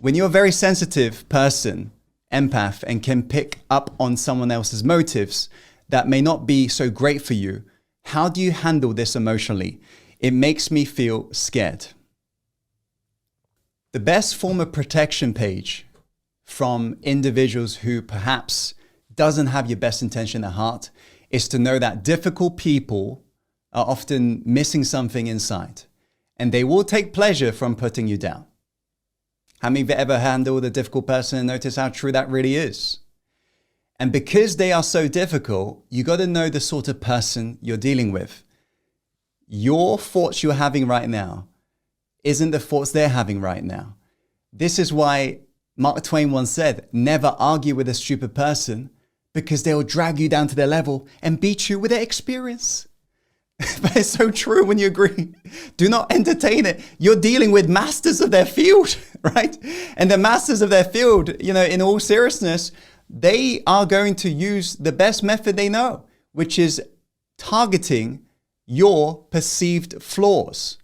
When you're a very sensitive person, empath, and can pick up on someone else's motives that may not be so great for you, how do you handle this emotionally? It makes me feel scared. The best form of protection page from individuals who perhaps doesn't have your best intention at heart is to know that difficult people are often missing something inside, and they will take pleasure from putting you down. How many of you ever handled a difficult person and notice how true that really is? And because they are so difficult, you got to know the sort of person you're dealing with. Your thoughts you're having right now isn't the thoughts they're having right now. This is why Mark Twain once said, never argue with a stupid person because they'll drag you down to their level and beat you with their experience. But it's so true when you agree. Do not entertain it. You're dealing with masters of their field, right? And the masters of their field, in all seriousness, they are going to use the best method they know, which is targeting your perceived flaws.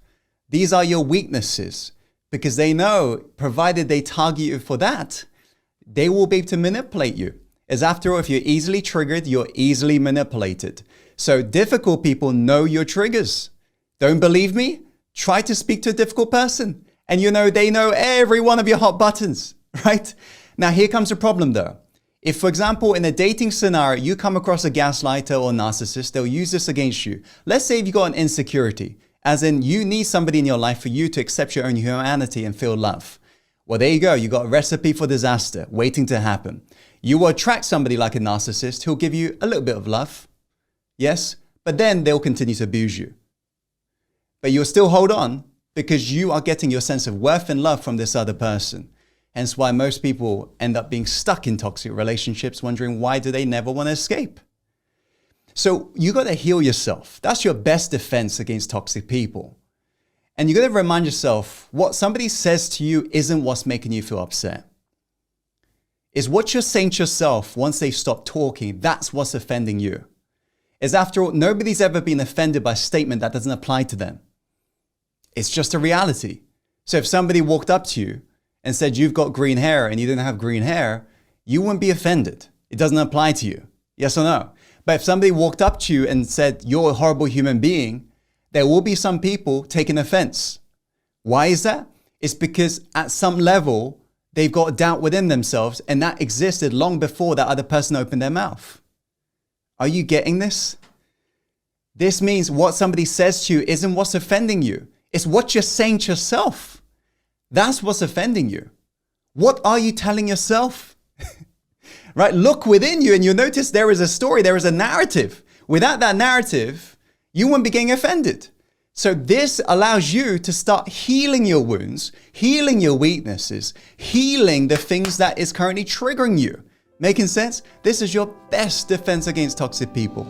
These are your weaknesses, because they know, provided they target you for that, they will be able to manipulate you. As after all, if you're easily triggered, you're easily manipulated. So difficult people know your triggers. Don't believe me? Try to speak to a difficult person and they know every one of your hot buttons, right? Now here comes the problem though. If, for example, in a dating scenario, you come across a gaslighter or narcissist, they'll use this against you. Let's say if you've got an insecurity, as in you need somebody in your life for you to accept your own humanity and feel love. Well, there you go. You got a recipe for disaster waiting to happen. You will attract somebody like a narcissist who'll give you a little bit of love. Yes, but then they'll continue to abuse you. But you'll still hold on because you are getting your sense of worth and love from this other person. Hence why most people end up being stuck in toxic relationships, wondering why do they never want to escape? So you got to heal yourself. That's your best defense against toxic people. And you got to remind yourself what somebody says to you isn't what's making you feel upset. It's what you're saying to yourself once they've stopped talking. That's what's offending you. Is after all, nobody's ever been offended by a statement that doesn't apply to them. It's just a reality. So if somebody walked up to you and said you've got green hair and you didn't have green hair, you wouldn't be offended. It doesn't apply to you. Yes or no? But if somebody walked up to you and said you're a horrible human being, there will be some people taking offense. Why is that? It's because at some level, they've got doubt within themselves, and that existed long before that other person opened their mouth. Are you getting this? This means what somebody says to you isn't what's offending you. It's what you're saying to yourself. That's what's offending you. What are you telling yourself? Right? Look within you and you'll notice there is a story, there is a narrative. Without that narrative, you won't be getting offended. So this allows you to start healing your wounds, healing your weaknesses, healing the things that is currently triggering you. Making sense? This is your best defense against toxic people.